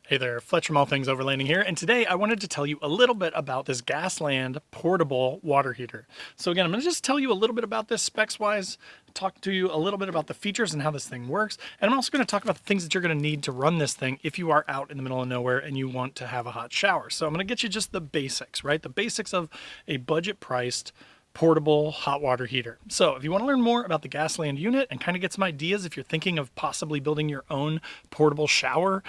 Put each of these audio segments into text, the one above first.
Hey there, Fletch from All Things Overlanding here, and today I wanted to tell you a little bit about this Gasland portable water heater. So again, I'm going to just tell you a little bit about this specs-wise, talk to you a little bit about the features and how this thing works, and I'm also going to talk about the things that you're going to need to run this thing if you are out in the middle of nowhere and you want to have a hot shower. So I'm going to get you just the basics, right? The basics of a budget-priced portable hot water heater. So if you want to learn more about the Gasland unit and kind of get some ideas if you're thinking of possibly building your own portable shower,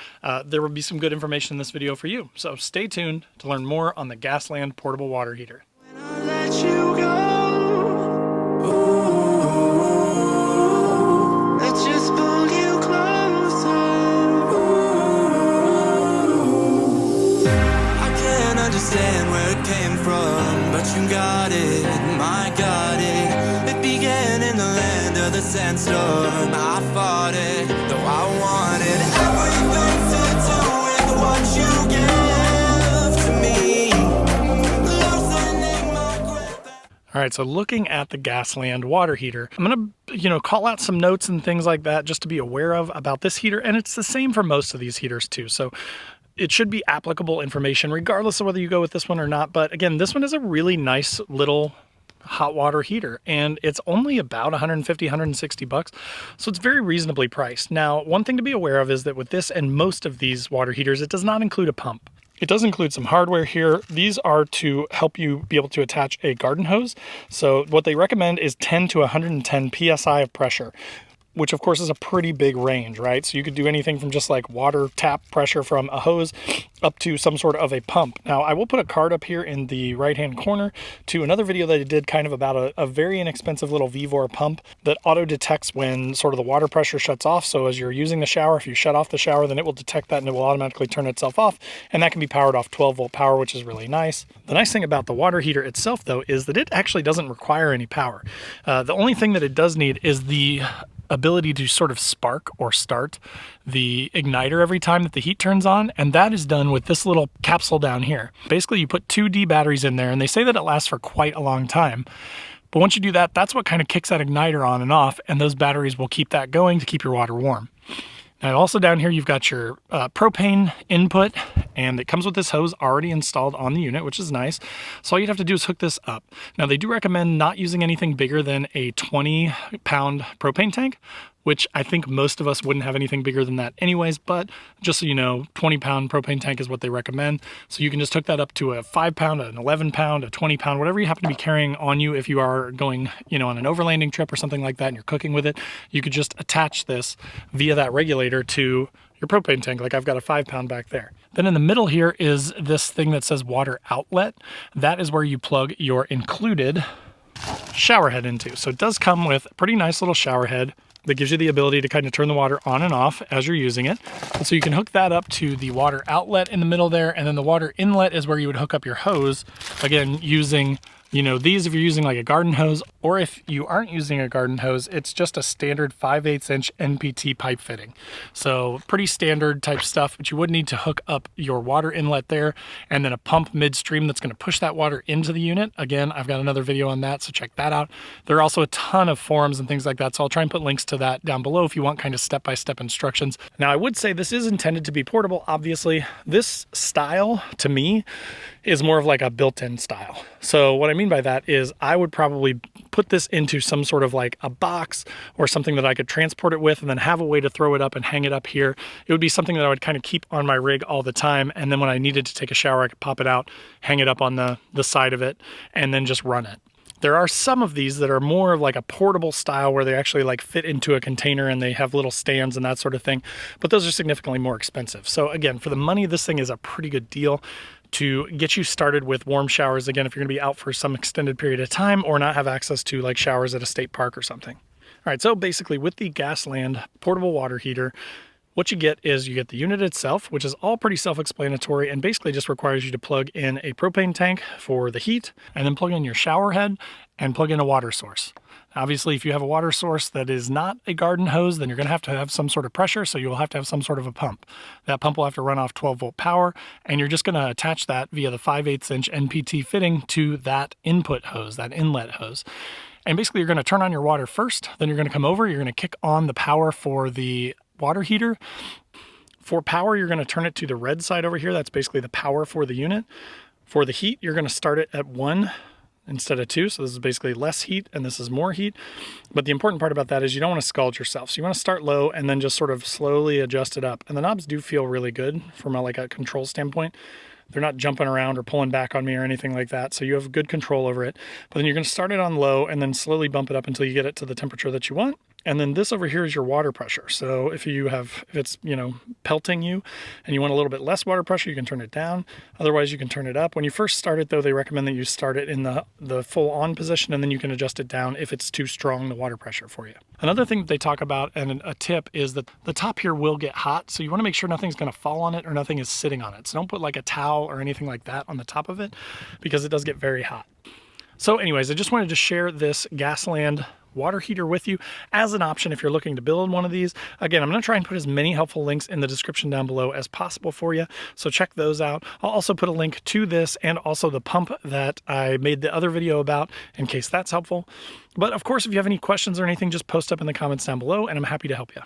there will be some good information in this video for you. So stay tuned to learn more on the Gasland portable water heater. Understand where it came from, but you got it, my got it. It began in the land of the sandstorm. I fought it, though I wanted everything to do with what you gave to me. Loosening my grip. All right, so looking at the Gasland water heater, I'm gonna, call out some notes and things like that just to be aware of about this heater, and it's the same for most of these heaters too. So it should be applicable information regardless of whether you go with this one or not. But again, this one is a really nice little hot water heater, and it's only about 150, 160 bucks. So it's very reasonably priced. Now, one thing to be aware of is that with this and most of these water heaters, it does not include a pump. It does include some hardware here. These are to help you be able to attach a garden hose. So what they recommend is 10 to 110 PSI of pressure, which of course is a pretty big range, right? So you could do anything from just like water tap pressure from a hose up to some sort of a pump. Now, I will put a card up here in the right-hand corner to another video that I did kind of about a very inexpensive little Vevor pump that auto detects when sort of the water pressure shuts off. So as you're using the shower, if you shut off the shower, then it will detect that and it will automatically turn itself off. And that can be powered off 12-volt power, which is really nice. The nice thing about the water heater itself, though, is that it actually doesn't require any power. The only thing that it does need is the ability to sort of spark or start the igniter every time that the heat turns on, and that is done with this little capsule down here. Basically, you put 2 D batteries in there, and they say that it lasts for quite a long time. But once you do that, that's what kind of kicks that igniter on and off, and those batteries will keep that going to keep your water warm. Now, also down here, you've got your propane input, and it comes with this hose already installed on the unit, which is nice. So all you'd have to do is hook this up. Now, they do recommend not using anything bigger than a 20-pound propane tank, which I think most of us wouldn't have anything bigger than that anyways, but just so you know, 20-pound propane tank is what they recommend. So you can just hook that up to a 5-pound, an 11-pound, a 20-pound, whatever you happen to be carrying on you. If you are going, on an overlanding trip or something like that and you're cooking with it, you could just attach this via that regulator to your propane tank. Like I've got a 5-pound back there. Then in the middle here is this thing that says water outlet. That is where you plug your included shower head into. So it does come with a pretty nice little shower head that gives you the ability to kind of turn the water on and off as you're using it. And so you can hook that up to the water outlet in the middle there, and then the water inlet is where you would hook up your hose, again, using these if you're using like a garden hose, or if you aren't using a garden hose, it's just a standard 5/8 inch NPT pipe fitting. So pretty standard type stuff, but you would need to hook up your water inlet there and then a pump midstream that's going to push that water into the unit. Again, I've got another video on that, so check that out. There are also a ton of forums and things like that, so I'll try and put links to that down below if you want kind of step-by-step instructions. Now, I would say this is intended to be portable, obviously. This style, to me, is more of like a built-in style. So what I mean by that is I would probably put this into some sort of like a box or something that I could transport it with and then have a way to throw it up and hang it up here. It would be something that I would kind of keep on my rig all the time, and then when I needed to take a shower, I could pop it out, hang it up on the side of it, and then just run it. There are some of these that are more of like a portable style where they actually like fit into a container and they have little stands and that sort of thing, but those are significantly more expensive. So again, for the money, this thing is a pretty good deal to get you started with warm showers. Again, if you're gonna be out for some extended period of time or not have access to like showers at a state park or something. All right, so basically with the Gasland portable water heater, what you get is you get the unit itself, which is all pretty self-explanatory and basically just requires you to plug in a propane tank for the heat and then plug in your shower head and plug in a water source. Obviously, if you have a water source that is not a garden hose, then you're going to have some sort of pressure, so you'll have to have some sort of a pump. That pump will have to run off 12-volt power, and you're just going to attach that via the 5/8 inch NPT fitting to that input hose, that inlet hose. And basically, you're going to turn on your water first, then you're going to come over, you're going to kick on the power for the water heater. For power, you're going to turn it to the red side over here. That's basically the power for the unit. For the heat, you're going to start it at 1 instead of 2. So this is basically less heat and this is more heat. But the important part about that is you don't want to scald yourself. So you want to start low and then just sort of slowly adjust it up. And the knobs do feel really good from like a control standpoint. They're not jumping around or pulling back on me or anything like that. So you have good control over it. But then you're going to start it on low and then slowly bump it up until you get it to the temperature that you want. And then this over here is your water pressure. So if it's, pelting you and you want a little bit less water pressure, you can turn it down. Otherwise, you can turn it up. When you first start it, though, they recommend that you start it in the full on position, and then you can adjust it down if it's too strong, the water pressure for you. Another thing that they talk about, and a tip, is that the top here will get hot. So you want to make sure nothing's going to fall on it or nothing is sitting on it. So don't put like a towel or anything like that on the top of it because it does get very hot. So anyways, I just wanted to share this Gasland water heater with you as an option if you're looking to build one of these. Again, I'm going to try and put as many helpful links in the description down below as possible for you, so check those out. I'll also put a link to this and also the pump that I made the other video about in case that's helpful. But of course, if you have any questions or anything, just post up in the comments down below and I'm happy to help you.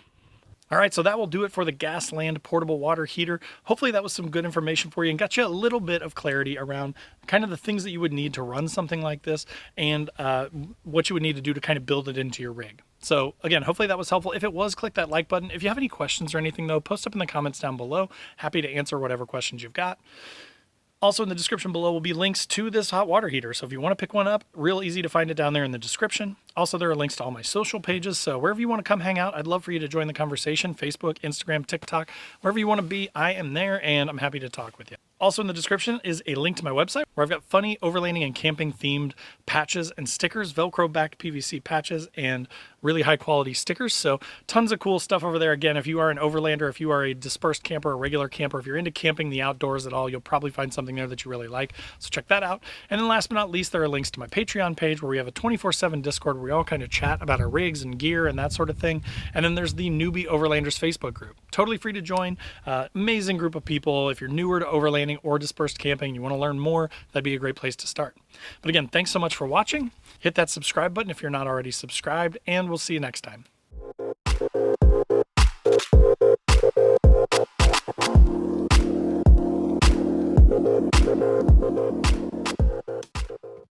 All right, so that will do it for the Gasland portable water heater. Hopefully that was some good information for you and got you a little bit of clarity around kind of the things that you would need to run something like this and what you would need to do to kind of build it into your rig. So again, hopefully that was helpful. If it was, click that like button. If you have any questions or anything though, post up in the comments down below. Happy to answer whatever questions you've got. Also in the description below will be links to this hot water heater. So if you want to pick one up, real easy to find it down there in the description. Also, there are links to all my social pages. So wherever you want to come hang out, I'd love for you to join the conversation. Facebook, Instagram, TikTok, wherever you want to be, I am there and I'm happy to talk with you. Also in the description is a link to my website where I've got funny overlanding and camping themed patches and stickers, Velcro backed PVC patches and really high quality stickers. So tons of cool stuff over there. Again, if you are an overlander, if you are a dispersed camper, a regular camper, if you're into camping the outdoors at all, you'll probably find something there that you really like. So check that out. And then last but not least, there are links to my Patreon page where we have a 24/7 Discord where we all kind of chat about our rigs and gear and that sort of thing. And then there's the Newbie Overlanders Facebook group. Totally free to join. Amazing group of people. If you're newer to overlanding or dispersed camping, you want to learn more, that'd be a great place to start. But again, thanks so much for watching. Hit that subscribe button if you're not already subscribed, and we'll see you next time.